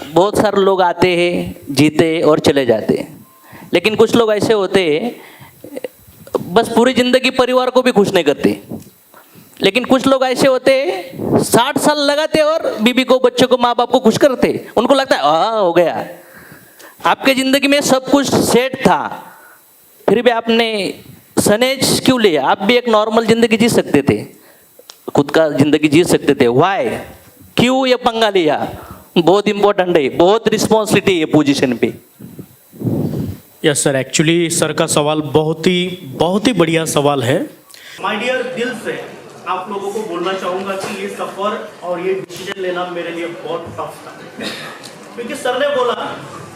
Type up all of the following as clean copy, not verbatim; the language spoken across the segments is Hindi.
बहुत सारे लोग आते हैं, जीते और चले जाते हैं, लेकिन कुछ लोग ऐसे होते हैं बस पूरी जिंदगी परिवार को भी खुश नहीं करते। लेकिन कुछ लोग ऐसे होते हैं 60 साल लगाते और बीबी को, बच्चों को, माँ बाप को खुश करते। उनको लगता है हो गया। आपके जिंदगी में सब कुछ सेट था, फिर भी आपने सनेज क्यों लिया? आप भी एक नॉर्मल जिंदगी जी सकते थे, खुद का जिंदगी जी सकते थे। वाई? क्यों ये पंगा लिया? बहुत इंपॉर्टेंट है, बहुत रिस्पॉन्सिबिलिटी है पोजीशन पे। यस सर, एक्चुअली सर का सवाल बहुत ही बढ़िया सवाल है। माय डियर, दिल से आप लोगों को बोलना चाहूँगा कि ये सफ़र और ये डिसीजन लेना मेरे लिए बहुत टफ था, क्योंकि सर ने बोला,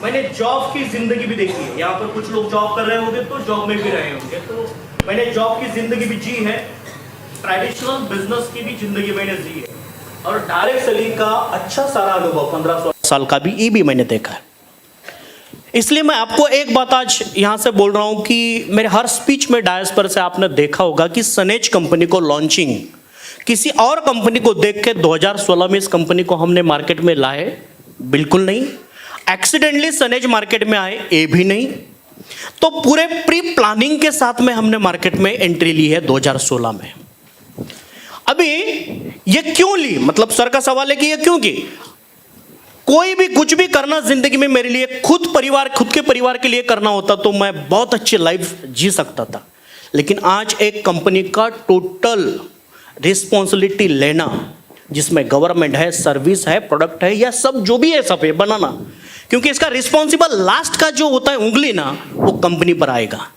मैंने जॉब की ज़िंदगी भी देखी है। यहाँ पर कुछ लोग जॉब कर रहे होंगे तो जॉब में भी रहे होंगे, तो मैंने जॉब की ज़िंदगी भी जी है, ट्रेडिशनल बिजनेस की भी ज़िंदगी मैंने जी है, और डायरेक्ट सेलिंग का अच्छा सारा अनुभव 15 साल का भी ये भी मैंने देखा है। इसलिए मैं आपको एक बात आज यहाँ से बोल रहा हूँ कि मेरे हर स्पीच में डायस पर से आपने देखा होगा कि सनेज कंपनी को लॉन्चिंग किसी और कंपनी को देख के 2016 में इस कंपनी को हमने मार्केट में लाए, बिल्कुल नहीं। एक्सीडेंटली सनेज मार्केट में आए, ये भी नहीं। तो पूरे प्री प्लानिंग के साथ में हमने मार्केट में एंट्री ली है 2016 में। अभी ये क्यों ली, मतलब सर का सवाल है कि ये क्यों की? कोई भी कुछ भी करना जिंदगी में मेरे लिए खुद के परिवार के लिए करना होता तो मैं बहुत अच्छी लाइफ जी सकता था, लेकिन आज एक कंपनी का टोटल रिस्पॉन्सिबिलिटी लेना, जिसमें गवर्नमेंट है, सर्विस है, प्रोडक्ट है, या सब जो भी है सब है बनाना, क्योंकि इसका रिस्पॉन्सिबल लास्ट का जो होता है उंगली ना, वो कंपनी पर आएगा।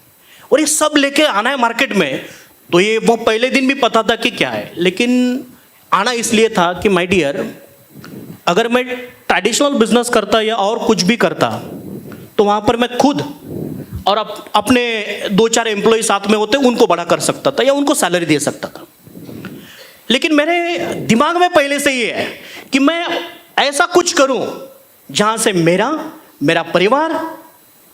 और ये सब लेके आना है मार्केट में, तो ये वो पहले दिन भी पता था कि क्या है, लेकिन आना इसलिए था कि माय डियर, अगर मैं ट्रेडिशनल बिजनेस करता या और कुछ भी करता तो वहाँ पर मैं खुद और अपने 2-4 एम्प्लॉय साथ में होते, उनको बड़ा कर सकता था या उनको सैलरी दे सकता था। लेकिन मेरे दिमाग में पहले से ये है कि मैं ऐसा कुछ करूं जहाँ से मेरा परिवार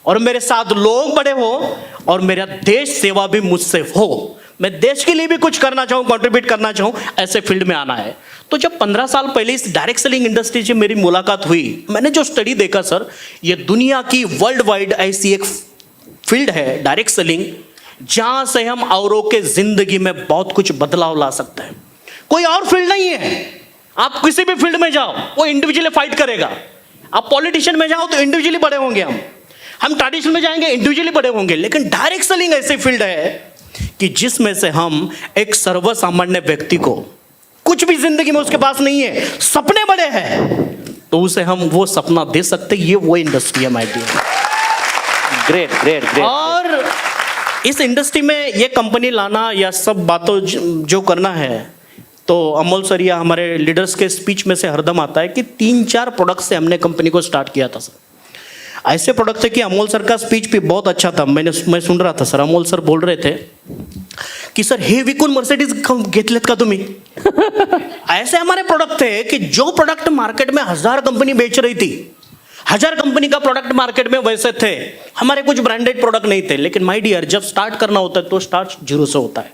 और मेरे साथ लोग बड़े हो और मेरा देश सेवा भी मुझसे हो। मैं देश के लिए भी कुछ करना चाहूँ, कंट्रीब्यूट करना चाहूँ, ऐसे फील्ड में आना है। तो जब 15 साल पहले इस डायरेक्ट सेलिंग इंडस्ट्री से मेरी मुलाकात हुई, मैंने जो स्टडी देखा सर, ये दुनिया की वर्ल्ड वाइड ऐसी एक फील्ड है डायरेक्ट सेलिंग, जहाँ से हम औरों के जिंदगी में बहुत कुछ बदलाव ला सकते हैं। कोई और फील्ड नहीं है। आप किसी भी फील्ड में जाओ, वो इंडिविजुअली फाइट करेगा। आप पॉलिटिशियन में जाओ तो इंडिविजुअली बड़े होंगे, हम ट्रेडिशनल में जाएंगे इंडिविजुअली बड़े होंगे, लेकिन डायरेक्ट सेलिंग ऐसी फील्ड है कि जिसमें से हम एक सर्वसामान्य व्यक्ति को, कुछ भी जिंदगी में उसके पास नहीं है, सपने बड़े हैं, तो उसे हम वो सपना दे सकते। ये वो इंडस्ट्री है माय डियर। ग्रेट। और इस इंडस्ट्री में ये कंपनी लाना या सब बातों जो करना है, तो अमोल सर या हमारे लीडर्स के स्पीच में से हरदम आता है कि 3-4 प्रोडक्ट से हमने कंपनी को स्टार्ट किया था सर। ऐसे प्रोडक्ट थे कि अमोल सर का स्पीच भी बहुत अच्छा था, मैं सुन रहा था सर। अमोल सर बोल रहे थे कि सर हे विकून मर्सिडीज घेतलेत का तुम्ही? ऐसे हमारे प्रोडक्ट थे कि जो प्रोडक्ट मार्केट में 1000 कंपनी बेच रही थी, 1000 कंपनी का प्रोडक्ट मार्केट में वैसे थे, हमारे कुछ ब्रांडेड प्रोडक्ट नहीं थे। लेकिन माय डियर, जब स्टार्ट करना होता है तो स्टार्ट 0 से होता है।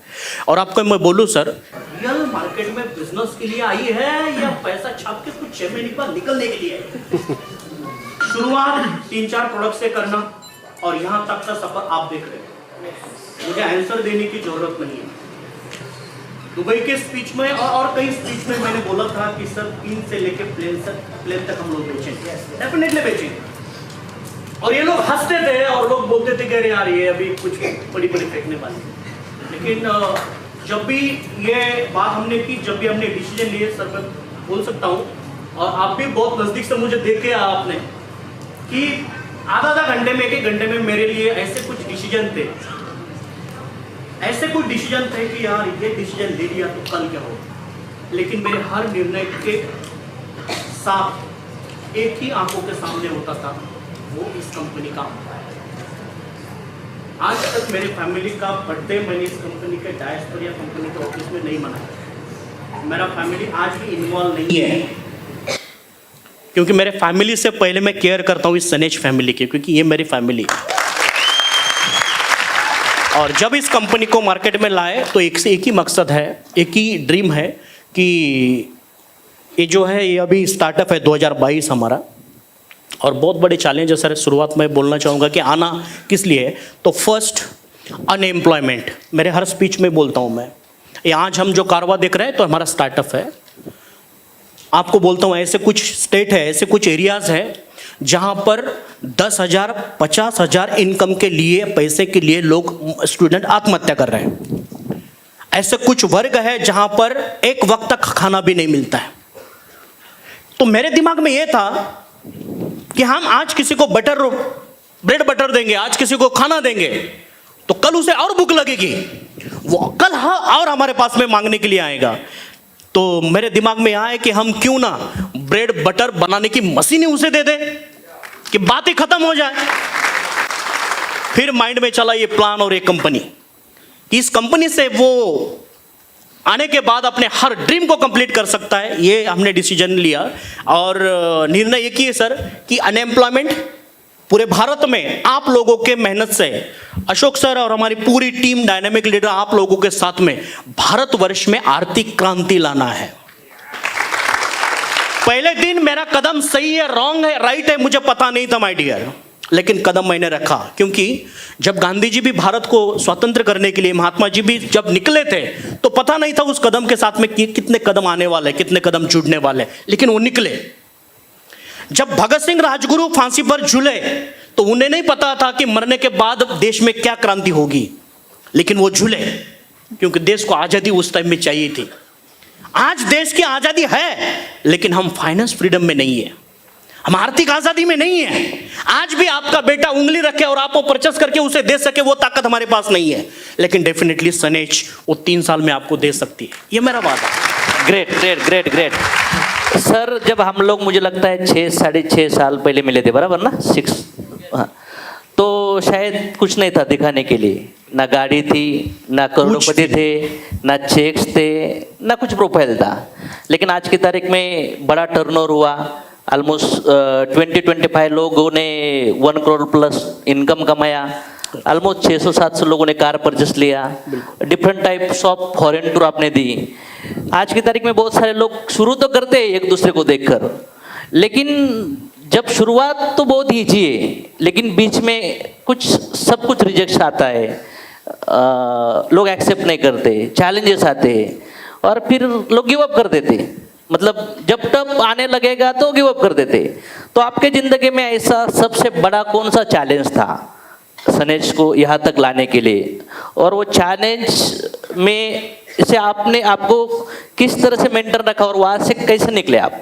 और आपको मैं बोलूं सर, रियल मार्केट में बिजनेस के लिए आई है या पैसा छाप के कुछ 6 महीने बाद निकलने के लिए? शुरुआत 3-4 प्रोडक्ट से करना, और यहाँ तक का सफर आप देख रहे हैं। मुझे आंसर देने की जरूरत नहीं है। दुबई के स्पीच में और कई स्पीच में मैंने बोला था कि सर 3 से लेके प्लेन तक हम लोग बेचेंगे, डेफिनेटली बेचेंगे। और ये लोग हंसते थे और लोग बोलते थे कि अरे यार ये अभी कुछ बड़ी फेंकने वाली। लेकिन जब भी ये बात हमने की, जब भी हमने डिसीजन लिए, सर मैं बोल सकता हूँ, और आप भी बहुत नज़दीक से मुझे देख के आपने, कि आधा घंटे में, 1 घंटे में मेरे लिए ऐसे कुछ डिसीजन थे कि यार ये डिसीजन ले लिया तो कल क्या हो। लेकिन मेरे हर निर्णय के साथ एक ही आंखों के सामने होता था, वो इस कंपनी का होता है। आज तक मेरे फैमिली का बर्थडे मैंने इस कंपनी के डायस पर या कंपनी के ऑफिस में नहीं मनाया। मेरा फैमिली आज भी इन्वॉल्व नहीं है, क्योंकि मेरे फैमिली से पहले मैं केयर करता हूँ इस सनेज फैमिली की, क्योंकि ये मेरी फैमिली है। और जब इस कंपनी को मार्केट में लाए तो एक ही मकसद है, एक ही ड्रीम है कि ये जो है, ये अभी स्टार्टअप है 2022 हमारा, और बहुत बड़े चैलेंज है सर। शुरुआत में बोलना चाहूँगा कि आना किस लिए है, तो फर्स्ट अनएम्प्लॉयमेंट। मेरे हर स्पीच में बोलता हूँ मैं, ये आज हम जो कारवा देख रहे हैं तो हमारा स्टार्टअप है। आपको बोलता हूँ ऐसे कुछ स्टेट है, ऐसे कुछ एरियाज है जहाँ पर 10,000 50,000 इनकम के लिए, पैसे के लिए लोग स्टूडेंट आत्महत्या कर रहे हैं। ऐसे कुछ वर्ग है जहाँ पर एक वक्त तक खाना भी नहीं मिलता है। तो मेरे दिमाग में ये था कि हम आज किसी को ब्रेड बटर देंगे, आज किसी को खाना देंगे, तो कल उसे और भूख लगेगी, वो कल और हमारे पास में मांगने के लिए आएगा। तो मेरे दिमाग में यहाँ है कि हम क्यों ना ब्रेड बटर बनाने की मशीन ही उसे दे दे कि बात ही खत्म हो जाए। फिर माइंड में चला ये प्लान और ये कंपनी, इस कंपनी से वो आने के बाद अपने हर ड्रीम को कंप्लीट कर सकता है। ये हमने डिसीजन लिया और निर्णय ये किए सर कि अनएम्प्लॉयमेंट पूरे भारत में आप लोगों के मेहनत से, अशोक सर और हमारी पूरी टीम डायनामिक लीडर आप लोगों के साथ में भारतवर्ष में आर्थिक क्रांति लाना है। पहले दिन मेरा कदम सही है, रॉन्ग है, राइट है, मुझे पता नहीं था माय डियर, लेकिन कदम मैंने रखा। क्योंकि जब गांधी जी भी भारत को स्वतंत्र करने के लिए, महात्मा जी भी जब निकले थे, तो पता नहीं था उस कदम के साथ में कितने कदम आने वाले, कितने कदम जुड़ने वाले, लेकिन वो निकले। जब भगत सिंह राजगुरु फांसी पर झूले तो उन्हें नहीं पता था कि मरने के बाद देश में क्या क्रांति होगी, लेकिन वो झूले क्योंकि देश को आजादी उस टाइम में चाहिए थी। आज देश की आजादी है, लेकिन हम फाइनेंस फ्रीडम में नहीं है, हम आर्थिक आजादी में नहीं है। आज भी आपका बेटा उंगली रखे और आपको परचेस करके उसे दे सके, वो ताकत हमारे पास नहीं है, लेकिन डेफिनेटली सनेज वो 3 साल में आपको दे सकती है। ये मेरा वादा। Great great great great sir. जब हम लोग, मुझे लगता है 6 साढ़े 6 साल पहले मिले थे, बराबर ना, 6, हाँ, तो शायद कुछ नहीं था दिखाने के लिए, ना गाड़ी थी, ना करोड़पति थे, ना चेक्स थे, ना कुछ प्रोफाइल था। लेकिन आज की तारीख में बड़ा टर्नओवर हुआ, ऑलमोस्ट 20-25 लोगों ने 1 करोड़ प्लस इनकम कमाया, ऑलमोस्ट 600-700 लोगों ने कार परचेस लिया, different types of foreign tour आपने दी। आज की तारीख में बहुत सारे लोग शुरू तो करते हैं एक दूसरे को देखकर, लेकिन जब शुरुआत तो बहुत ईजी है, लेकिन बीच में सब कुछ रिजेक्शन आता है, लोग एक्सेप्ट नहीं करते, चैलेंजेस आते हैं और फिर लोग गिव अप कर देते। मतलब जब तब आने लगेगा तो गिव अप कर देते। तो आपके ज़िंदगी में ऐसा सबसे बड़ा कौन सा चैलेंज था सनेज को यहाँ तक लाने के लिए, और वो चैलेंज में से आपने आपको किस तरह से मेंटर रखा और वहाँ से कैसे निकले आप?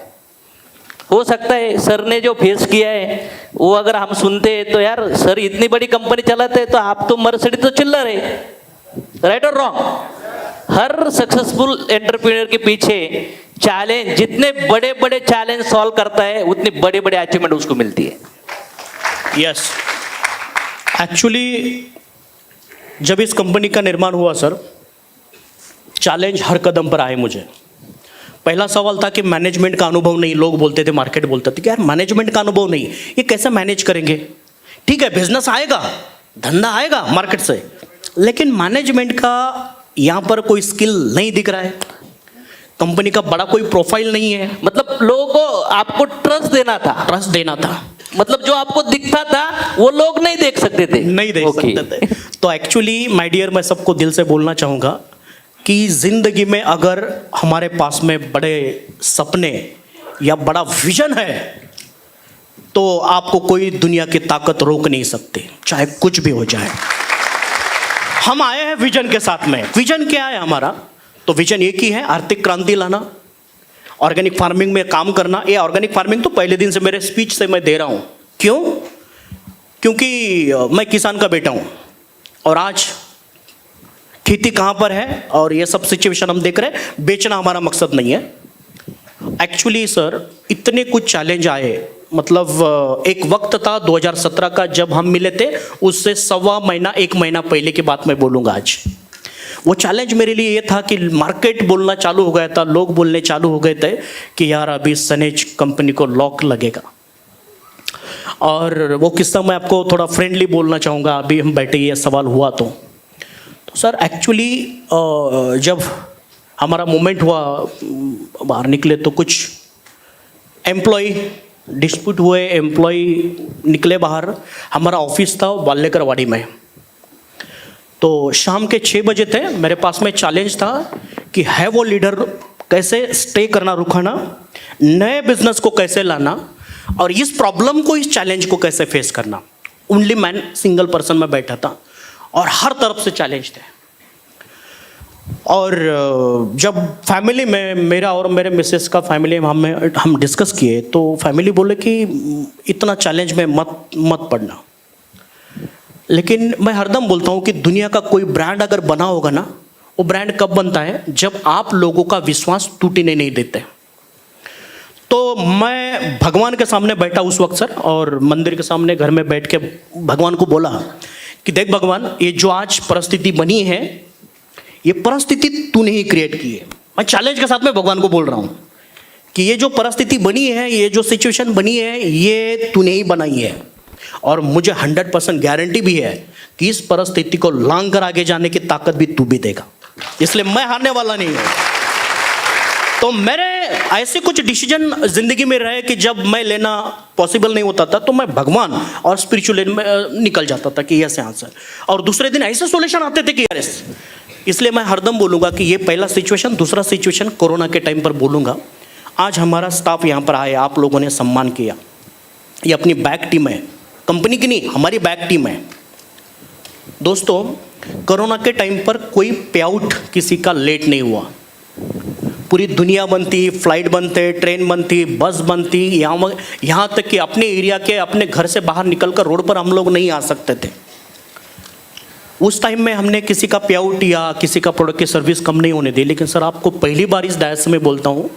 हो सकता है सर ने जो फेस किया है वो अगर हम सुनते हैं तो यार सर इतनी बड़ी कंपनी चलाते हैं तो आप तो मर्सिडीज तो चिल्लर है, राइट और रॉन्ग? हर सक्सेसफुल एंटरप्रेन्योर के पीछे चैलेंज, जितने बड़े बड़े चैलेंज सॉल्व करता है उतनी बड़े बड़े अचीवमेंट उसको मिलती है। यस, एक्चुअली जब इस कंपनी का निर्माण हुआ सर, चैलेंज हर कदम पर आए मुझे। पहला सवाल था कि मैनेजमेंट का अनुभव नहीं। लोग बोलते थे, मार्केट बोलते थे कि यार मैनेजमेंट का अनुभव नहीं, ये कैसे मैनेज करेंगे? ठीक है, बिजनेस आएगा, धंधा आएगा मार्केट से, लेकिन मैनेजमेंट का यहाँ पर कोई स्किल नहीं दिख रहा है, कंपनी का बड़ा कोई प्रोफाइल नहीं है। मतलब लोगों को आपको ट्रस्ट देना था, मतलब जो आपको दिखता था वो लोग नहीं देख सकते थे, नहीं देख सकते थे। तो एक्चुअली माय डियर, मैं सबको दिल से बोलना चाहूँगा कि जिंदगी में अगर हमारे पास में बड़े सपने या बड़ा विजन है तो आपको कोई दुनिया की ताकत रोक नहीं सकती, चाहे कुछ भी हो जाए। हम आए हैं विजन के साथ में। विजन क्या है हमारा? तो विजन एक ही है, आर्थिक क्रांति लाना, ऑर्गेनिक फार्मिंग में काम करना। ये ऑर्गेनिक फार्मिंग तो पहले दिन से मेरे स्पीच से मैं दे रहा हूँ। क्यों? क्योंकि मैं किसान का बेटा हूँ और आज खेती कहाँ पर है और ये सब सिचुएशन हम देख रहे हैं। बेचना हमारा मकसद नहीं है। एक्चुअली सर इतने कुछ चैलेंज आए, मतलब एक वक्त था 2017 का जब हम मिले थे, उससे 1 महीना पहले की बात मैं बोलूँगा आज। वो चैलेंज मेरे लिए ये था कि मार्केट बोलना चालू हो गया था, लोग बोलने चालू हो गए थे कि यार अभी सनेज कंपनी को लॉक लगेगा। और वो किस्सा मैं आपको थोड़ा फ्रेंडली बोलना चाहूँगा। अभी हम बैठे, ये सवाल हुआ तो सर एक्चुअली जब हमारा मूवमेंट हुआ, बाहर निकले तो कुछ एम्प्लॉय डिस्प्यूट हुए, एम्प्लॉय निकले बाहर। हमारा ऑफिस था वाल्लेकरवाड़ी में। तो शाम के 6 बजे थे, मेरे पास में चैलेंज था कि है वो लीडर कैसे स्टे करना, रुकाना, नए बिजनेस को कैसे लाना और इस प्रॉब्लम को, इस चैलेंज को कैसे फेस करना। ओनली मैन, सिंगल पर्सन में बैठा था और हर तरफ से चैलेंज थे। और जब फैमिली में मेरा और मेरे मिसेस का फैमिली हम डिस्कस किए तो फैमिली बोले कि इतना चैलेंज में मत पड़ना। लेकिन मैं हरदम बोलता हूँ कि दुनिया का कोई ब्रांड अगर बना होगा ना, वो ब्रांड कब बनता है? जब आप लोगों का विश्वास टूटने नहीं देते। तो मैं भगवान के सामने बैठा उस वक्त सर, और मंदिर के सामने घर में बैठ के भगवान को बोला कि देख भगवान, ये जो आज परिस्थिति बनी है, ये परिस्थिति तूने ही क्रिएट की है। मैं चैलेंज के साथ में भगवान को बोल रहा हूँ कि ये जो परिस्थिति बनी है, ये जो सिचुएशन बनी है, ये तूने ही बनाई है। और मुझे 100% गारंटी भी है कि इस परिस्थिति को लांग कर आगे जाने की ताकत भी तू भी देगा, इसलिए मैं हारने वाला नहीं हूँ। तो मेरे ऐसे कुछ डिसीजन जिंदगी में रहे कि जब मैं लेना पॉसिबल नहीं होता था तो मैं भगवान और स्पिरिचुअल में निकल जाता था कि यस आंसर, और दूसरे दिन ऐसे सॉल्यूशन आते थे कि यस। इसलिए मैं हरदम बोलूँगा कि ये पहला सिचुएशन। दूसरा सिचुएशन कोरोना के टाइम पर बोलूँगा। आज हमारा स्टाफ यहाँ पर आया, आप लोगों ने सम्मान किया। ये अपनी बैक टीम है, कंपनी की नहीं, हमारी बैक टीम है। दोस्तों, कोरोना के टाइम पर कोई पे आउट किसी का लेट नहीं हुआ। पूरी दुनिया बनती, फ्लाइट बनते, ट्रेन बनती, बस बनती, यहाँ तक कि अपने एरिया के, अपने घर से बाहर निकलकर रोड पर हम लोग नहीं आ सकते थे। उस टाइम में हमने किसी का पे आउट या किसी का प्रोडक्ट की सर्विस कम नहीं होने दी। लेकिन सर, आपको पहली बार इस डायस में बोलता हूँ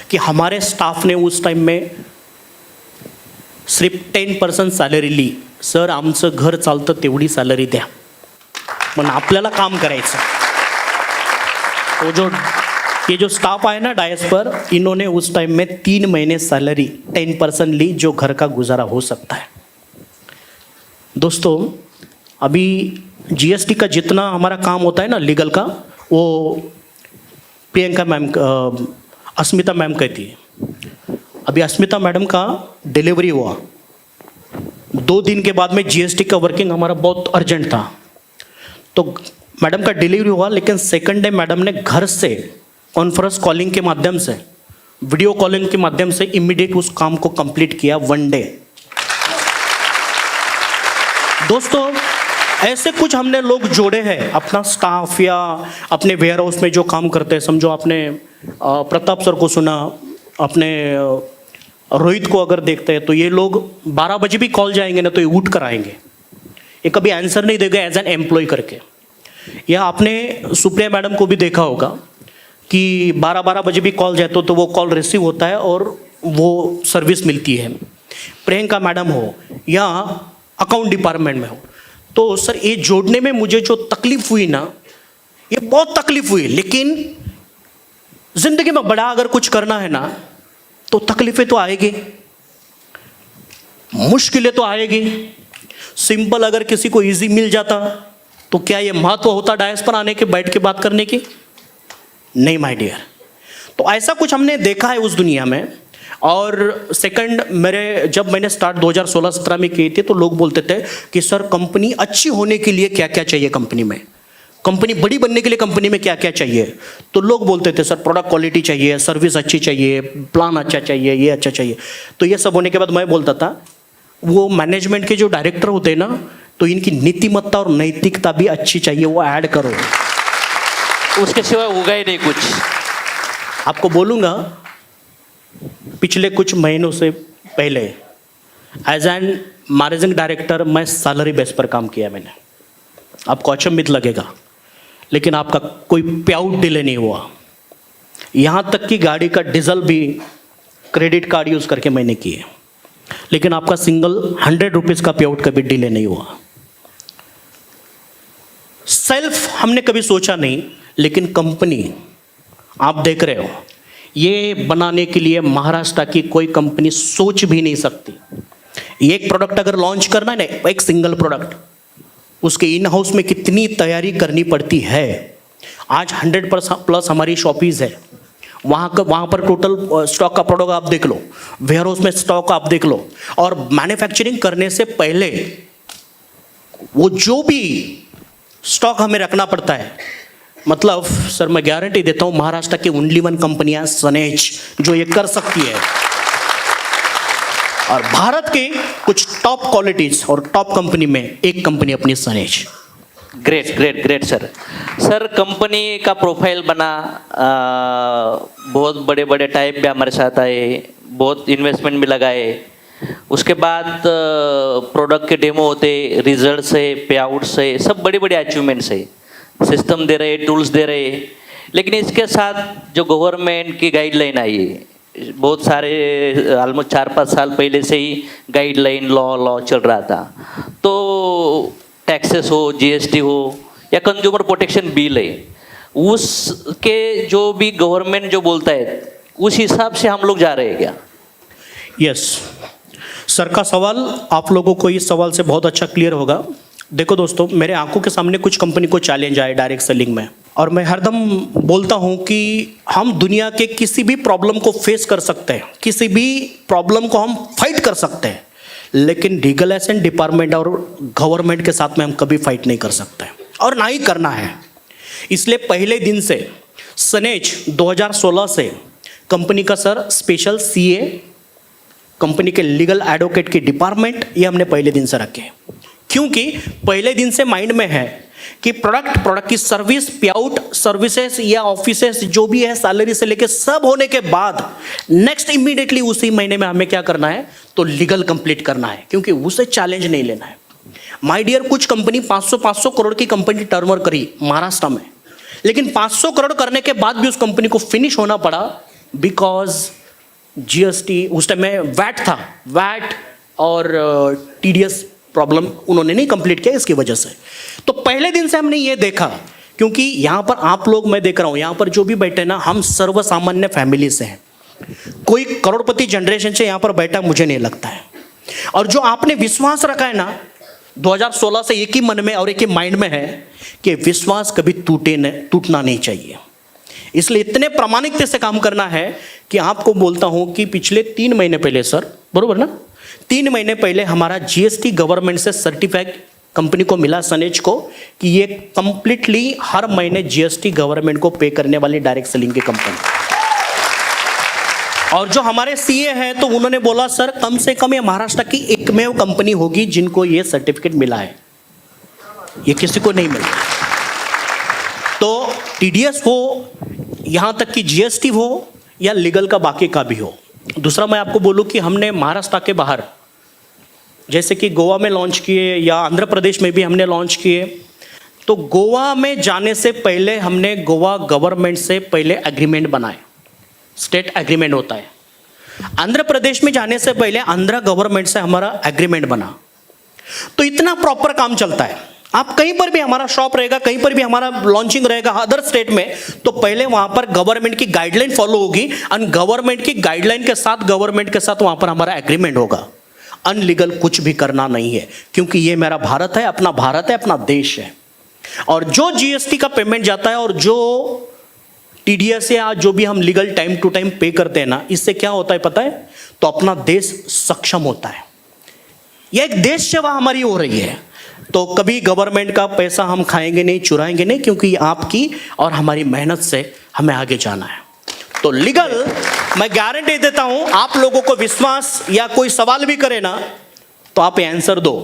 कि हमारे स्टाफ ने उस टाइम में सिर्फ 10% सॅलरी ली. सर, आमचं घर चालतं तेवढी सॅलरी द्या, पण आपल्याला काम करायचं. ये जो स्टाफ आए ना डायस पर, इन्होंने उस टाइम में 3 महीने सैलरी 10% ली, जो घर का गुजारा हो सकता है. दोस्तों, अभी जीएसटी का जितना हमारा काम होता है ना लीगल का, वो प्रियंका मैम, अस्मिता मैम कहती है. अभी अस्मिता मैडम का डिलीवरी हुआ, 2 दिन के बाद में जीएसटी का वर्किंग हमारा बहुत अर्जेंट था, तो मैडम का डिलीवरी हुआ. लेकिन सेकंड डे मैडम ने घर से कॉन्फ्रेंस कॉलिंग के माध्यम से, वीडियो कॉलिंग के माध्यम से इमीडिएट उस काम को कंप्लीट किया 1 डे. दोस्तों, ऐसे कुछ हमने लोग जोड़े हैं, अपना स्टाफ या अपने वेयर हाउस में जो काम करते हैं. समझो आपने प्रताप सर को सुना, अपने रोहित को अगर देखते हैं, तो ये लोग 12 बजे भी कॉल जाएंगे ना तो ये उठ कर आएंगे, ये कभी आंसर नहीं देगा एज एन एम्प्लॉय करके. या आपने सुप्रिया मैडम को भी देखा होगा कि 12 बजे भी कॉल जाए तो वो कॉल रिसीव होता है और वो सर्विस मिलती है. प्रियंका मैडम हो या अकाउंट डिपार्टमेंट में हो, तो सर ये जोड़ने में मुझे जो तकलीफ हुई ना, ये बहुत तकलीफ हुई. लेकिन जिंदगी में बड़ा अगर कुछ करना है ना, तो तकलीफें तो आएगी, मुश्किलें तो आएगी. सिंपल अगर किसी को इजी मिल जाता तो क्या ये महत्व होता डायस पर आने के, बैठ के बात करने की? नहीं माय डियर. तो ऐसा कुछ हमने देखा है उस दुनिया में. और सेकंड, जब मैंने स्टार्ट 2016-17 में की थी, तो लोग बोलते थे कि सर, कंपनी अच्छी होने के लिए क्या क्या चाहिए, कंपनी में, कंपनी बड़ी बनने के लिए कंपनी में क्या क्या चाहिए. तो लोग बोलते थे सर, प्रोडक्ट क्वालिटी चाहिए, सर्विस अच्छी चाहिए, प्लान अच्छा चाहिए, ये अच्छा चाहिए. तो ये सब होने के बाद मैं बोलता था, वो मैनेजमेंट के जो डायरेक्टर होते हैं ना, तो इनकी नीतिमत्ता और नैतिकता भी अच्छी चाहिए, वो ऐड करो, उसके सिवाय होगा ही नहीं कुछ. आपको बोलूँगा, पिछले कुछ महीनों से पहले एज एन मैनेजिंग डायरेक्टर मैं सैलरी बेस पर काम किया मैंने. आपको अचंभित लगेगा, लेकिन आपका कोई पे आउट डिले नहीं हुआ. यहाँ तक कि गाड़ी का डीजल भी क्रेडिट कार्ड यूज़ करके मैंने किए, लेकिन आपका सिंगल 100 रुपीज़ का पे आउट कभी डिले नहीं हुआ. सेल्फ हमने कभी सोचा नहीं, लेकिन कंपनी आप देख रहे हो, ये बनाने के लिए महाराष्ट्र की कोई कंपनी सोच भी नहीं सकती. एक प्रोडक्ट अगर लॉन्च करना है ना, एक सिंगल प्रोडक्ट, उसके इन हाउस में कितनी तैयारी करनी पड़ती है. आज 100+ हमारी शॉपीज़ है, वहाँ पर टोटल स्टॉक का प्रोडक्ट आप देख लो, वेयर हाउस में स्टॉक आप देख लो, और मैन्युफैक्चरिंग करने से पहले वो जो भी स्टॉक हमें रखना पड़ता है, मतलब सर मैं गारंटी देता हूँ महाराष्ट्र की ओनली वन कंपनियां सनेज जो ये कर सकती है, और भारत के कुछ टॉप क्वालिटीज और टॉप कंपनी में एक कंपनी अपनी सनेज। Great great great sir. Sir company का प्रोफाइल बना, बहुत बड़े बड़े टाइप भी हमारे साथ आए, बहुत इन्वेस्टमेंट भी लगाए, उसके बाद प्रोडक्ट के डेमो होते, रिजल्ट्स है, पे आउट्स है, सब बड़ी बड़ी अचीवमेंट्स है, सिस्टम दे रहे, टूल्स दे रहे। लेकिन इसके साथ जो गवर्नमेंट की गाइडलाइन आई है, बहुत सारे ऑलमोस्ट 4-5 साल पहले से ही गाइडलाइन लॉ चल रहा था, तो टैक्सेस हो, जीएसटी हो या कंज्यूमर प्रोटेक्शन बिल है, उसके जो भी गवर्नमेंट जो बोलता है उस हिसाब से हम लोग जा रहे हैं क्या? यस सर का सवाल आप लोगों को इस सवाल से बहुत अच्छा क्लियर होगा। देखो दोस्तों, मेरे आंखों के सामने कुछ कंपनी को चैलेंज आए डायरेक्ट सेलिंग में, और मैं हरदम बोलता हूं कि हम दुनिया के किसी भी प्रॉब्लम को फेस कर सकते हैं, किसी भी प्रॉब्लम को हम फाइट कर सकते हैं, लेकिन लीगलाइजेशन डिपार्टमेंट और गवर्नमेंट के साथ में हम कभी फाइट नहीं कर सकते और ना ही करना है। इसलिए पहले दिन से सनेज 2016 से कंपनी का सर स्पेशल सीए, कंपनी के लीगल एडवोकेट की डिपार्टमेंट, ये हमने पहले दिन से रखे, क्योंकि पहले दिन से माइंड में है कि प्रोडक्ट की सर्विस, पे आउट सर्विसेज या ऑफिसेस जो भी है, सैलरी से लेके सब होने के बाद नेक्स्ट इमीडिएटली उसी महीने में हमें क्या करना है, तो लीगल कंप्लीट करना है, क्योंकि उसे चैलेंज नहीं लेना है। माय डियर, कुछ कंपनी 500 करोड़ की कंपनी टर्नओवर करी महाराष्ट्र में, लेकिन 500 करोड़ करने के बाद भी उस कंपनी को फिनिश होना पड़ा बिकॉज जीएसटी, उस टाइम में वैट था, वैट और टीडीएस प्रॉब्लम उन्होंने नहीं कंप्लीट किया इसकी वजह से। तो पहले दिन से हमने ये देखा, क्योंकि यहाँ पर आप लोग, मैं देख रहा हूँ यहाँ पर जो भी बैठे ना, हम सर्वसामान्य फैमिली से हैं, कोई करोड़पति जनरेशन से यहाँ पर बैठा मुझे नहीं लगता है। और जो आपने विश्वास रखा है ना 2016 से, एक ही मन में और एक ही माइंड में है कि विश्वास कभी टूटना नहीं चाहिए। इसलिए इतने प्रामाणिकता से काम करना है कि आपको बोलता हूं कि पिछले 3 महीने पहले सर, बरोबर ना, 3 महीने पहले हमारा जीएसटी गवर्नमेंट से सर्टिफाइड कंपनी को मिला, सनेज को, कि ये कंप्लीटली हर महीने जीएसटी गवर्नमेंट को पे करने वाली डायरेक्ट सेलिंग की कंपनी। और जो हमारे सीए हैं तो उन्होंने बोला सर कम से कम ये महाराष्ट्र की एकमेव कंपनी होगी जिनको ये सर्टिफिकेट मिला है, ये किसी को नहीं मिला। तो टीडीएस हो, यहाँ तक कि जीएसटी हो या लीगल का बाकी का भी हो। दूसरा मैं आपको बोलूँ कि हमने महाराष्ट्र के बाहर, जैसे कि गोवा में लॉन्च किए या आंध्र प्रदेश में भी हमने लॉन्च किए, तो गोवा में जाने से पहले हमने गोवा गवर्नमेंट से पहले एग्रीमेंट बनाए, स्टेट एग्रीमेंट होता है। आंध्र प्रदेश में जाने से पहले आंध्र गवर्नमेंट से हमारा एग्रीमेंट बना। तो इतना प्रॉपर काम चलता है। आप कहीं पर भी हमारा शॉप रहेगा, कहीं पर भी हमारा लॉन्चिंग रहेगा अदर स्टेट में, तो पहले वहां पर गवर्नमेंट की गाइडलाइन फॉलो होगी, और गवर्नमेंट की गाइडलाइन के साथ गवर्नमेंट के साथ वहां पर हमारा एग्रीमेंट होगा। अनलीगल कुछ भी करना नहीं है, क्योंकि ये मेरा भारत है, अपना भारत है, अपना देश है। और जो जीएसटी का पेमेंट जाता है और जो टीडीएस या जो भी हम लीगल टाइम टू टाइम पे करते हैं ना, इससे क्या होता है पता है, तो अपना देश सक्षम होता है। यह एक देश सेवा हमारी हो रही है। तो कभी गवर्नमेंट का पैसा हम खाएंगे नहीं, चुराएंगे नहीं, क्योंकि आपकी और हमारी मेहनत से हमें आगे जाना है। तो लीगल, मैं गारंटी देता हूं, आप लोगों को विश्वास या कोई सवाल भी करे ना, तो आप आंसर दो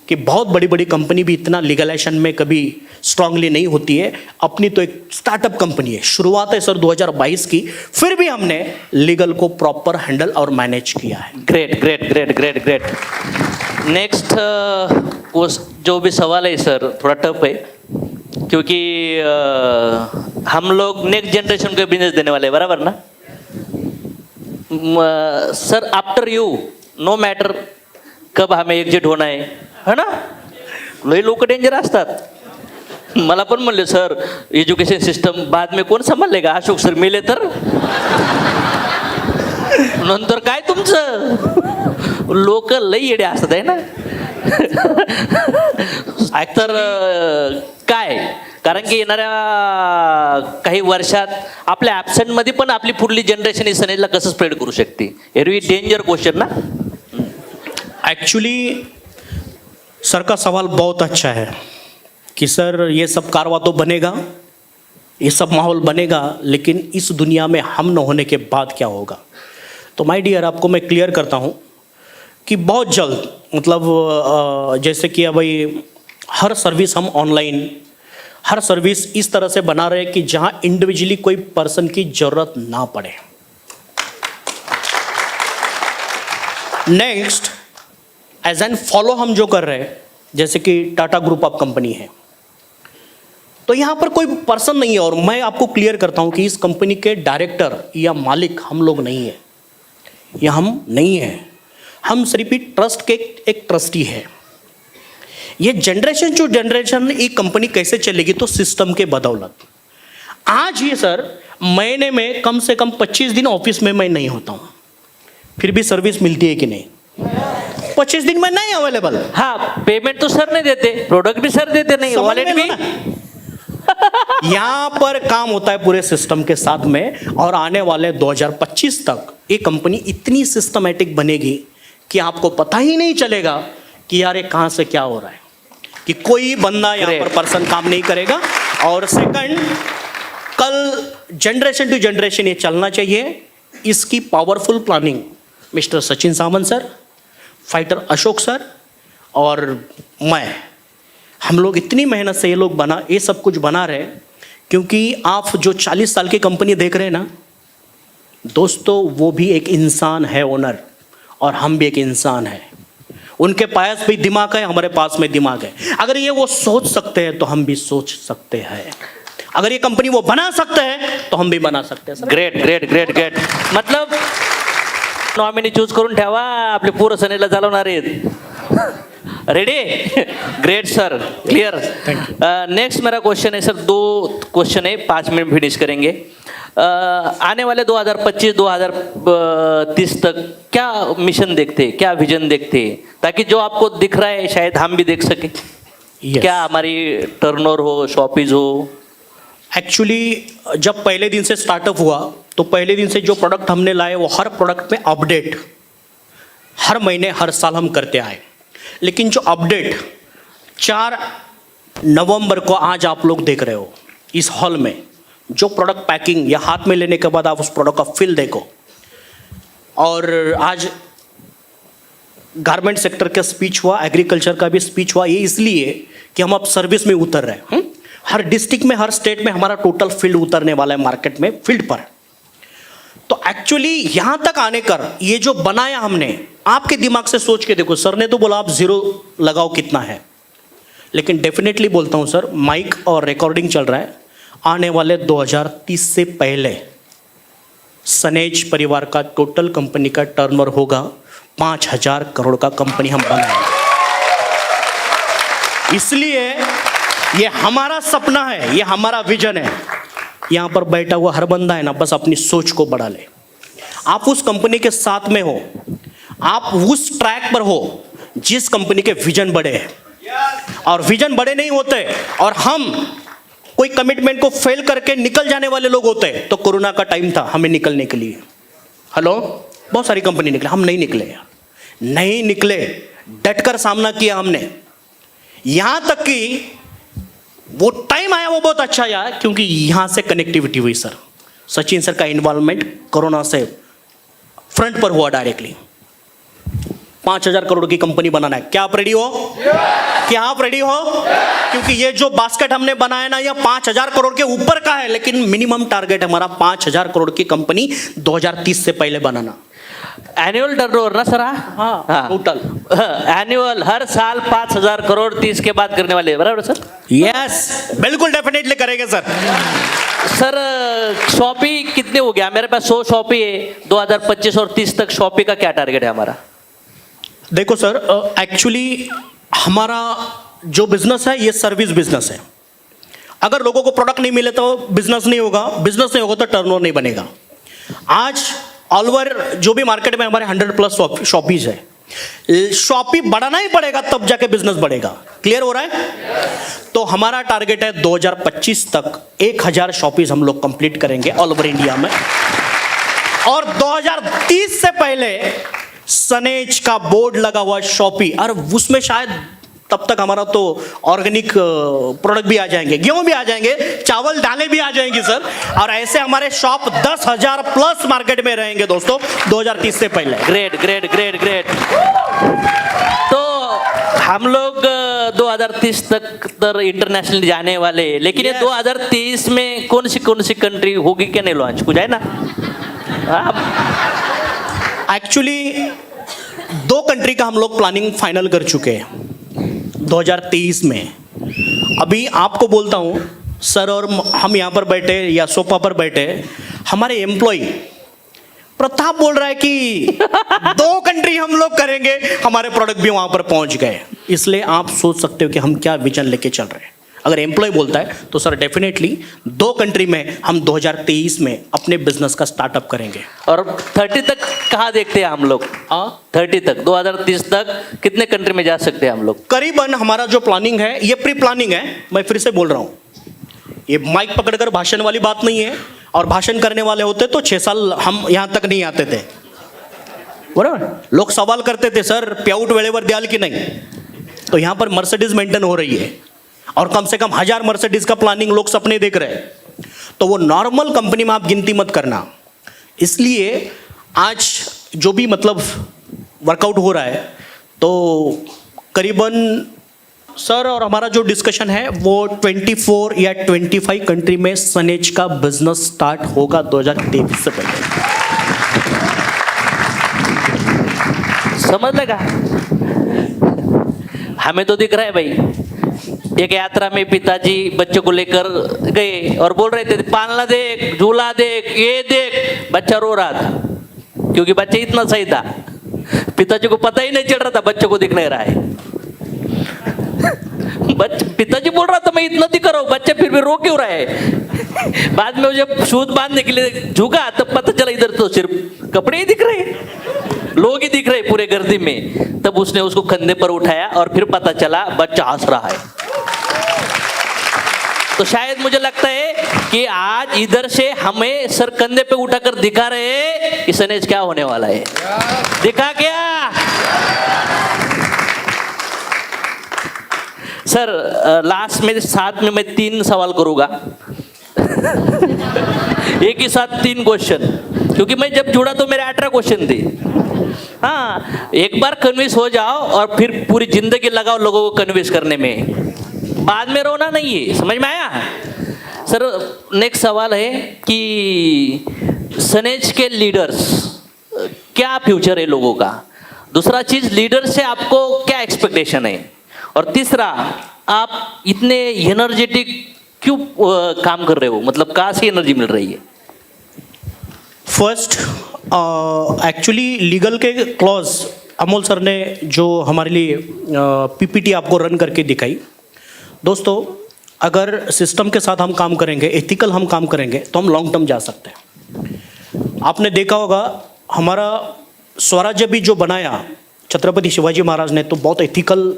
कि बहुत बड़ी बड़ी कंपनी भी इतना लीगलाइजेशन में कभी स्ट्रांगली नहीं होती है। अपनी तो एक स्टार्टअप कंपनी है, शुरुआत है सर 2022 की, फिर भी हमने लीगल को प्रॉपर हैंडल और मैनेज किया है। Great great great great great. Next जो भी सवाल है सर थोड़ा टफ है, क्योंकि हम लोग नेक्स्ट जनरेशन को बिजनेस देने वाले हैं, बराबर ना sir? After you know matter कब हमें एक्झिट होणं है ना? लई लोक डेंजर असतात. मला पण म्हणले सर एज्युकेशन सिस्टम बाद में कोण सांभाळेगा, अशोक सर मेले तर नंतर काय तुमचं? लोक लई येडे असतात आहे ना. तर काय कारण की येणाऱ्या काही वर्षात आपल्या ॲबसेंटमध्ये पण आपली पुढली जनरेशन ही सनेजला कसं स्प्रेड करू शकते? एरवी डेंजर क्वेश्चन ना. एक्चुअली सर का सवाल बहुत अच्छा है कि सर ये सब कारवा तो बनेगा, ये सब माहौल बनेगा, लेकिन इस दुनिया में हम न होने के बाद क्या होगा? तो माय डियर, आपको मैं क्लियर करता हूँ कि बहुत जल्द, मतलब जैसे कि अभी हर सर्विस हम ऑनलाइन, हर सर्विस इस तरह से बना रहे हैं कि जहाँ इंडिविजुअली कोई पर्सन की ज़रूरत ना पड़े. नेक्स्ट, एज एन फॉलो हम जो कर रहे हैं, जैसे कि टाटा ग्रुप ऑफ कंपनी है, तो यहाँ पर कोई पर्सन नहीं है. और मैं आपको क्लियर करता हूँ कि इस कंपनी के डायरेक्टर या मालिक हम लोग नहीं है, या हम नहीं हैं. हम सिर्फ ट्रस्ट के एक ट्रस्टी है. ये जनरेशन टू जनरेशन ये कंपनी कैसे चलेगी? तो सिस्टम के बदौलत. आज ये सर महीने में कम से कम 25 दिन ऑफिस में मैं नहीं होता हूँ, फिर भी सर्विस मिलती है कि नहीं? 25 दिन में नहीं अवेलेबल. हाँ, पेमेंट तो सर नहीं देते, प्रोडक्ट भी सर देते नहीं, वॉलेट भी. यहाँ पर काम होता है पूरे सिस्टम के साथ में. और आने वाले 2025 तक ये कंपनी इतनी सिस्टमेटिक बनेगी कि आपको पता ही नहीं चलेगा कि यार ये कहाँ से क्या हो रहा है, कि कोई बंदा यहाँ पर पर्सन काम नहीं करेगा. और सेकंड, कल जनरेशन टू जनरेशन ये चलना चाहिए. इसकी पावरफुल प्लानिंग मिस्टर सचिन सामंत सर, फाइटर अशोक सर और मैं, हम लोग इतनी मेहनत से ये सब कुछ बना रहे हैं. क्योंकि आप जो 40 साल की कंपनी देख रहे हैं ना दोस्तों, वो भी एक इंसान है ओनर, और हम भी एक इंसान है. उनके पास भी दिमाग है, हमारे पास में दिमाग है. अगर ये वो सोच सकते हैं तो हम भी सोच सकते हैं. अगर ये कंपनी वो बना सकते हैं तो हम भी बना सकते हैं. Great great great great. मतलब नॉमिनी चूज करून ठेवा, आपले पूर्ण सनेला चालवणार आहेत. Ready? Great sir, clear. Next मेरा क्वेश्चन है सर, 2 क्वेश्चन है, 5 मिनट फिनिश करेंगे. आने वाले 2025-2030 तक क्या मिशन देखते हैं, क्या विजन देखते हैं, ताकि जो आपको दिख रहा है शायद हम भी देख सके? क्या हमारी टर्नओवर हो, शॉपीज हो? एक्चुअली जब पहले दिन से स्टार्टअप हुआ तो पहले दिन से जो प्रोडक्ट हमने लाए वो हर प्रोडक्ट में अपडेट हर महीने हर साल हम करते आए. लेकिन जो अपडेट 4 नवंबर को आज आप लोग देख रहे हो इस हॉल में, जो प्रोडक्ट पैकिंग या हाथ में लेने के बाद आप उस प्रोडक्ट का फील देखो. और आज गारमेंट सेक्टर का स्पीच हुआ, एग्रीकल्चर का भी स्पीच हुआ. ये इसलिए कि हम अब सर्विस में उतर रहे हैं. हर डिस्ट्रिक्ट में, हर स्टेट में हमारा टोटल फील्ड उतरने वाला है मार्केट में, फील्ड पर. तो एक्चुअली यहाँ तक आने कर ये जो बनाया हमने, आपके दिमाग से सोच के देखो. सर ने तो बोला आप 0 लगाओ कितना है, लेकिन डेफिनेटली बोलता हूँ सर, माइक और रिकॉर्डिंग चल रहा है. आने वाले 2030 से पहले सनेज परिवार का टोटल कंपनी का टर्नओवर होगा 5,000 करोड़ का कंपनी हम बनाएंगे. इसलिए ये हमारा सपना है, ये हमारा विजन है. यहाँ पर बैठा हुआ हर बंदा है ना, बस अपनी सोच को बढ़ा ले. आप उस कंपनी के साथ में हो, आप उस ट्रैक पर हो जिस कंपनी के विजन बड़े हैं. और विजन बड़े नहीं होते और हम कोई कमिटमेंट को फेल करके निकल जाने वाले लोग होते हैं. तो कोरोना का टाइम था हमें निकलने के लिए. हेलो, बहुत सारी कंपनी निकले, हम नहीं निकले यार, नहीं निकले. डटकर सामना किया हमने. यहां तक कि वो टाइम आया वो बहुत अच्छा आया, क्योंकि यहां से कनेक्टिविटी हुई सर. सचिन सर का इन्वॉल्वमेंट कोरोना से फ्रंट पर हुआ डायरेक्टली. 5,000 करोड़ की कंपनी बनाना है. क्या आप रेडी हो? क्या आप रेडी हो? क्योंकि ये जो बास्केट हमने बनाया ना, ये 5,000 करोड़ के ऊपर का है, लेकिन मिनिमम टारगेट हमारा 5,000 करोड़ की कंपनी 2030 से पहले बनाना. एनुअल टर्नओवर ना सर? हाँ, टोटल एनुअल, हर साल 5,000 करोड़ 30 के बाद करने वाले, बराबर सर? यस, बिल्कुल डेफिनेटली करेंगे सर. सर शॉपी कितने हो गया? मेरे पास 100 शॉपी है. 2025 और 30 तक शॉपी का क्या टारगेट है हमारा? देखो सर, एक्चुअली हमारा जो बिजनेस है ये सर्विस बिजनेस है. अगर लोगों को प्रोडक्ट नहीं मिले तो बिजनेस नहीं होगा, बिजनेस नहीं होगा तो टर्नओवर नहीं बनेगा. आज ऑल ओवर जो भी मार्केट में हमारे 100+ शॉपीज है, शॉपी बढ़ाना ही पड़ेगा, तब जाके बिजनेस बढ़ेगा। क्लियर हो रहा है? तो हमारा टारगेट है 2025 तक 1000 शॉपीज हम लोग कंप्लीट करेंगे ऑल ओवर इंडिया में, और 2030 से पहले सनेज का बोर्ड लगा हुआ शॉपी, और उसमें शायद तब तक हमारा तो ऑर्गेनिक प्रोडक्ट भी आ जाएंगे, गेहूं भी आ जाएंगे, चावल दालें भी आ जाएंगी सर, और ऐसे हमारे शॉप 10,000 प्लस मार्केट में रहेंगे दोस्तों 2030 से पहले। Great great great great. तो हम लोग 2030 तक इंटरनेशनल जाने वाले, लेकिन ये 2023 में कौन सी कंट्री होगी क्या नहीं लॉन्च, कुछ है ना? एक्चुअली 2 कंट्री का हम लोग प्लानिंग फाइनल कर चुके हैं 2023 में। अभी आपको बोलता हूं सर, और हम यहां पर बैठे या सोफा पर बैठे, हमारे एम्प्लॉय प्रताप बोल रहा है कि 2 कंट्री हम लोग करेंगे, हमारे प्रोडक्ट भी वहां पर पहुंच गए। इसलिए आप सोच सकते हो कि हम क्या विजन लेके चल रहे हैं। अगर एम्प्लॉय बोलता है तो सर डेफिनेटली 2 कंट्री में हम 2023 में अपने बिजनेस का स्टार्टअप करेंगे। और 30 तक कहाँ देखते हैं हम लोग? 30 तक 2030 तक कितने कंट्री में जा सकते हैं हम लोग? करीबन हमारा जो प्लानिंग है ये प्री प्लानिंग है, मैं फिर से बोल रहा हूँ, ये माइक पकड़कर भाषण वाली बात नहीं है, और भाषण करने वाले होते तो 6 साल हम यहाँ तक नहीं आते थे, बराबर? लोग सवाल करते थे सर पेआउट वेळेवर द्याल की नहीं, तो यहाँ पर मर्सिडीज मेंटेन हो रही है, और कम से कम 1000 मर्सिडीज का प्लानिंग लोग सपने देख रहे हैं, तो वो नॉर्मल कंपनी में आप गिनती मत करना। इसलिए आज जो भी मतलब वर्कआउट हो रहा है, तो करीबन सर और हमारा जो डिस्कशन है वो 24 या 25 कंट्री में सनेज का बिजनेस स्टार्ट होगा 2023 से पहले। समझ लगा? हमें तो दिख रहा है भाई, एक यात्रा में पिताजी बच्चों को लेकर गए और बोल रहे थे पालना देख, झूला देख, ये देख। बच्चा रो रहा था क्योंकि बच्चा इतना सही था, पिताजी को पता ही नहीं चल रहा था बच्चों को दिख नहीं रहा है। पिताजी बोल रहा था मैं इतना दिख रहा हूँ, बच्चा फिर भी रो क्यों रहा है? बाद में जब शूज बांधने के लिए झुका तब पता चला इधर तो सिर्फ कपड़े ही दिख रहे, लोग ही दिख रहे पूरे गर्दी में। तब उसने उसको कंधे पर उठाया और फिर पता चला बच्चा हंस रहा है। तो शायद मुझे लगता है कि आज इधर से हमें सर कंधे पे उठाकर दिखा रहे हैं कि सनेज क्या होने वाला है। दिखा क्या सर? लास्ट में साथ में मैं 3 सवाल करूंगा एक ही साथ 3 क्वेश्चन, क्योंकि मैं जब जुड़ा तो मेरे 18 क्वेश्चन थे। हाँ, एक बार कन्विंस हो जाओ और फिर पूरी जिंदगी लगाओ लोगों को कन्विंस करने में, बाद में रोना नहीं है। समझ में आया सर? नेक्स्ट सवाल है कि सनेज के लीडर्स क्या फ्यूचर है लोगों का? दूसरा चीज, लीडर से आपको क्या एक्सपेक्टेशन है? और तीसरा, आप इतने एनर्जेटिक क्यों काम कर रहे हो, मतलब कहाँ से एनर्जी मिल रही है? फर्स्ट, एक्चुअली लीगल के क्लॉज अमोल सर ने जो हमारे लिए पीपीटी आपको रन करके दिखाई। दोस्तों, अगर सिस्टम के साथ हम काम करेंगे, एथिकल हम काम करेंगे, तो हम लॉन्ग टर्म जा सकते हैं। आपने देखा होगा हमारा स्वराज्य भी जो बनाया छत्रपति शिवाजी महाराज ने, तो बहुत एथिकल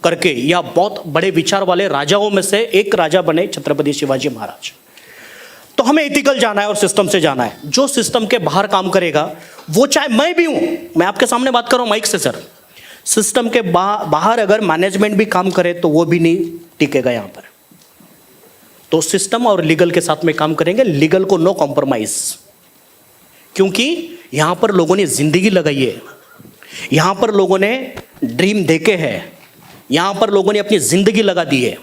करके, या बहुत बड़े विचार वाले राजाओं में से एक राजा बने छत्रपति शिवाजी महाराज। तो हमें एथिकल जाना है और सिस्टम से जाना है। जो सिस्टम के बाहर काम करेगा, वो चाहे मैं भी हूं, मैं आपके सामने बात कर रहा हूं माइक से सर, सिस्टम के बाहर अगर मैनेजमेंट भी काम करे तो वो भी नहीं टिकेगा यहां पर। तो सिस्टम और लीगल के साथ में काम करेंगे, लीगल को नो कॉम्प्रोमाइज, क्योंकि यहां पर लोगों ने जिंदगी लगाई है, यहां पर लोगों ने ड्रीम देखे हैं, यहां पर लोगों ने अपनी जिंदगी लगा दी है।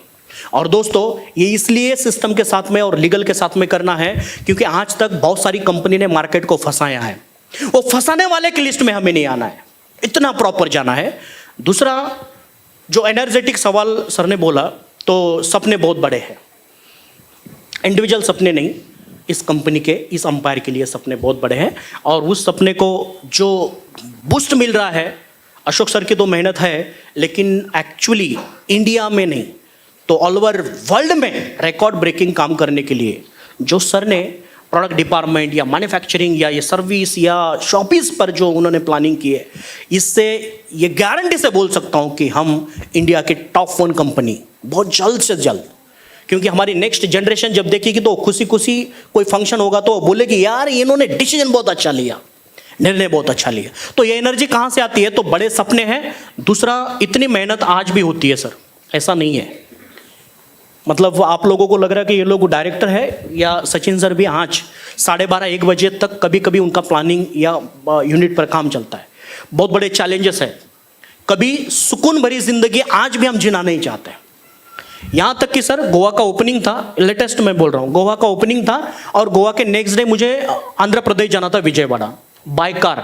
और दोस्तों, ये इसलिए सिस्टम के साथ में और लीगल के साथ में करना है क्योंकि आज तक बहुत सारी कंपनी ने मार्केट को फंसाया है, वो फंसाने वाले की लिस्ट में हमें नहीं आना है, इतना प्रॉपर जाना है। दूसरा, जो एनर्जेटिक सवाल सर ने बोला, तो सपने बहुत बड़े हैं, इंडिविजुअल सपने नहीं, इस कंपनी के, इस अंपायर के लिए सपने बहुत बड़े हैं। और उस सपने को जो बूस्ट मिल रहा है, अशोक सर की तो मेहनत है, लेकिन एक्चुअली इंडिया में नहीं तो ऑल ओवर वर्ल्ड में रिकॉर्ड ब्रेकिंग काम करने के लिए जो सर ने प्रोडक्ट डिपार्टमेंट या मैन्युफैक्चरिंग या ये सर्विस या शॉपिस पर जो उन्होंने प्लानिंग की है, इससे ये गारंटी से बोल सकता हूँ कि हम इंडिया की टॉप 1 कंपनी बहुत जल्द से जल्द, क्योंकि हमारी नेक्स्ट जनरेशन जब देखेगी तो खुशी खुशी कोई फंक्शन होगा तो बोलेगी यार इन्होंने डिसीजन बहुत अच्छा लिया, निर्णय बहुत अच्छा लिया। तो ये एनर्जी कहाँ से आती है? तो बड़े सपने हैं। दूसरा, इतनी मेहनत आज भी होती है सर, ऐसा नहीं है मतलब आप लोगों को लग रहा है कि ये लोग डायरेक्टर है या सचिन सर भी आज 12:30-1 बजे तक कभी कभी उनका प्लानिंग या यूनिट पर काम चलता है। बहुत बड़े चैलेंजेस है, कभी सुकून भरी जिंदगी आज भी हम जीना नहीं चाहते। यहाँ तक कि सर गोवा का ओपनिंग था, लेटेस्ट मैं बोल रहा हूँ, गोवा का ओपनिंग था और गोवा के नेक्स्ट डे मुझे आंध्र प्रदेश जाना था, विजयवाड़ा, बाय कार।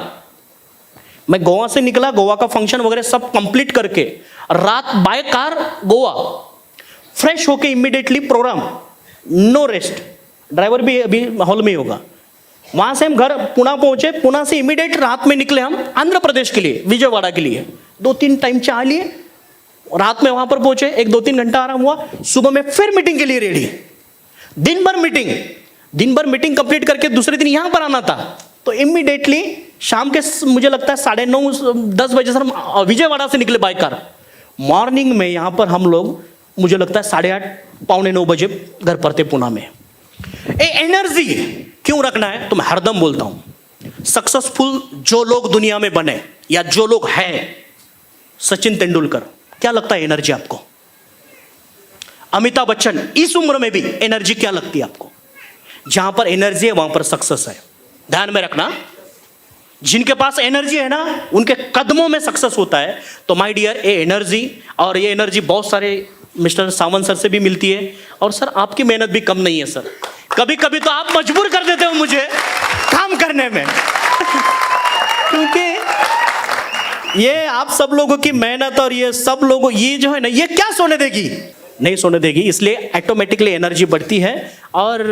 मैं गोवा से निकला, गोवा का फंक्शन वगैरह सब कंप्लीट करके रात बाय कार गोवा, फ्रेश होके immediately programme, no rest, driver भी अभी हॉल में ही होगा। वहाँ से हम घर पुणे पहुँचे, पुणे से इमीडिएट रात में निकले हम आंध्र प्रदेश के लिए, विजयवाड़ा के लिए। 2-3 टाइम चाह लिए, रात में वहाँ पर पहुँचे, 1-2-3 घंटा आराम हुआ, सुबह में फिर मीटिंग के लिए रेडी, दिन भर मीटिंग कंप्लीट करके दूसरे दिन यहाँ पर आना था। तो इमीडिएटली शाम के मुझे लगता है 9:30-10 बजे सर विजयवाड़ा से निकले बाय कार। मॉर्निंग में यहाँ पर हम लोग मुझे लगता है 8:30-9 बजे घर पर थे पुणे में। एनर्जी क्यों रखना है? तो मैं हरदम बोलता हूं, सक्सेसफुल जो लोग दुनिया में बने या जो लोग हैं, सचिन तेंदुलकर, क्या लगता है एनर्जी आपको? अमिताभ बच्चन, इस उम्र में भी एनर्जी क्या लगती है आपको? जहां पर एनर्जी है वहां पर सक्सेस है, ध्यान में रखना। जिनके पास एनर्जी है ना, उनके कदमों में सक्सेस होता है। तो माय डियर, ये एनर्जी, और ये एनर्जी बहुत सारे मिस्टर सावंत सर से भी मिलती है। और सर आपकी मेहनत भी कम नहीं है सर, कभी कभी तो आप मजबूर कर देते हो मुझे काम करने में क्योंकि ये आप सब लोगों की मेहनत और ये सब लोगों, ये जो है ना, ये क्या सोने देगी? नहीं सोने देगी। इसलिए ऑटोमेटिकली एनर्जी बढ़ती है। और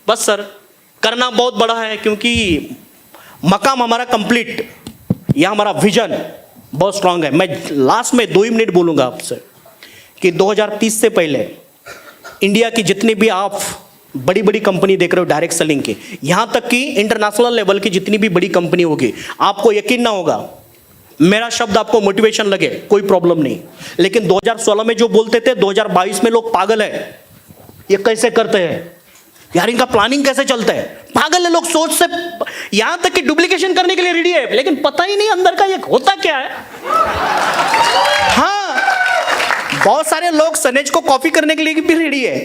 बस सर करना बहुत बड़ा है, क्योंकि मकाम हमारा कंप्लीट, यह हमारा विजन बहुत स्ट्रांग है। मैं लास्ट में 2 ही मिनट बोलूंगा आपसे कि 2030 से पहले इंडिया की जितनी भी आप बड़ी बड़ी कंपनी देख रहे हो डायरेक्ट सेलिंग की, यहां तक कि इंटरनेशनल लेवल की जितनी भी बड़ी कंपनी होगी, आपको यकीन ना होगा, मेरा शब्द आपको मोटिवेशन लगे, कोई प्रॉब्लम नहीं, लेकिन 2016 में जो बोलते थे 2022 में लोग पागल है, ये कैसे करते हैं यार, इनका प्लानिंग कैसे चलता है, पागल है लोग, सोच से यहां तक कि डुप्लीकेशन करने के लिए रेडी है, लेकिन पता ही नहीं अंदर का ये होता क्या है। हाँ, बहुत सारे लोग सनेज को कॉपी करने के लिए भी रेडी है,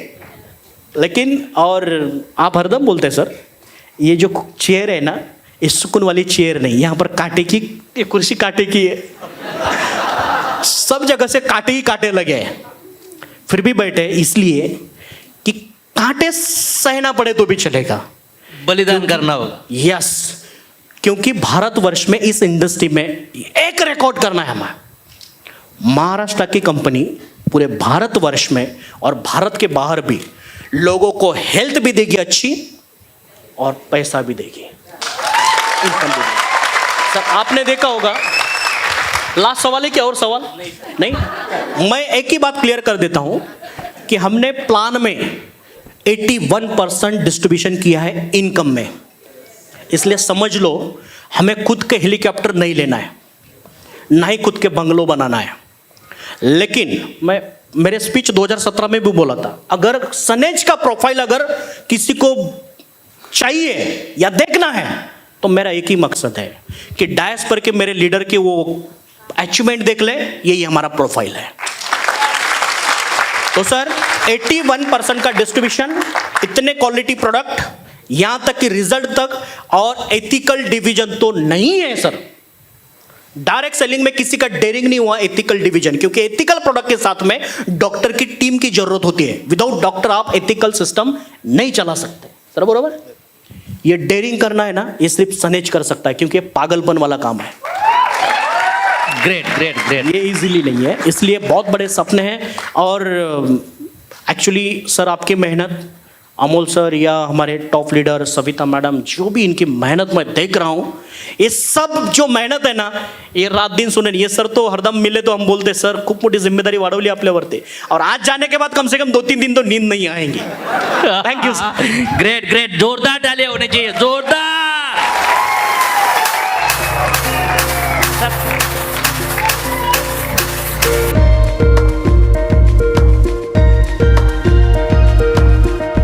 लेकिन और आप हरदम बोलते हैं सर ये जो चेयर है ना, ये सुकून वाली चेयर नहीं, यहां पर कांटे की, ये कुर्सी कांटे की है, सब जगह से कांटे ही कांटे लगे हैं, फिर भी बैठे इसलिए कि कांटे सहना पड़े तो भी चलेगा, बलिदान करना होगा। यस, क्योंकि भारतवर्ष में इस इंडस्ट्री में एक रिकॉर्ड करना है हमें। महाराष्ट्र की कंपनी पूरे भारतवर्ष में और भारत के बाहर भी लोगों को हेल्थ भी देगी अच्छी और पैसा भी देगी। सर आपने देखा होगा, लास्ट सवाल है क्या और सवाल? नहीं, मैं एक ही बात क्लियर कर देता हूं कि हमने प्लान में 81% डिस्ट्रीब्यूशन किया है इनकम में, इसलिए समझ लो हमें खुद के हेलीकॉप्टर नहीं लेना है, ना ही खुद के बंगलो बनाना है। लेकिन मैं मेरे स्पीच 2017 में भी बोला था, अगर सनेज का प्रोफाइल अगर किसी को चाहिए या देखना है तो मेरा एक ही मकसद है कि डायस पर के मेरे लीडर के वो अचीवमेंट देख ले, यही हमारा प्रोफाइल है। तो सर 81% का डिस्ट्रीब्यूशन, इतने क्वालिटी प्रोडक्ट, यहां तक कि रिजल्ट तक, और एथिकल डिवीजन तो नहीं है सर। डायरेक्ट सेलिंग में किसी का डेयरिंग नहीं हुआ, एथिकल डिवीजन, क्योंकि एथिकल प्रोडक्ट के साथ में डॉक्टर की टीम की जरूरत होती है। विदाउट डॉक्टर आप एथिकल सिस्टम नहीं चला सकते सर, बरोबर? ये डेयरिंग करना है ना, ये सिर्फ सनेज कर सकता है, क्योंकि ये पागलपन वाला काम है। Great great great. ये इजीली नहीं है, इसलिए बहुत बड़े सपने हैं। और एक्चुअली सर आपकी मेहनत, अमोल सर या हमारे टॉप लीडर सविता मैडम, जो भी इनकी मेहनत मैं देख रहा हूँ, ये सब जो मेहनत है ना, ये रात दिन सुने। ये सर तो हरदम मिले तो हम बोलते सर खूप मोठी जिम्मेदारी वाढवली आपल्यावरती, और आज जाने के बाद कम से कम 2-3 दिन तो नींद नहीं आएंगी। Thank you sir. Great great, जोरदार तालियां जी, जो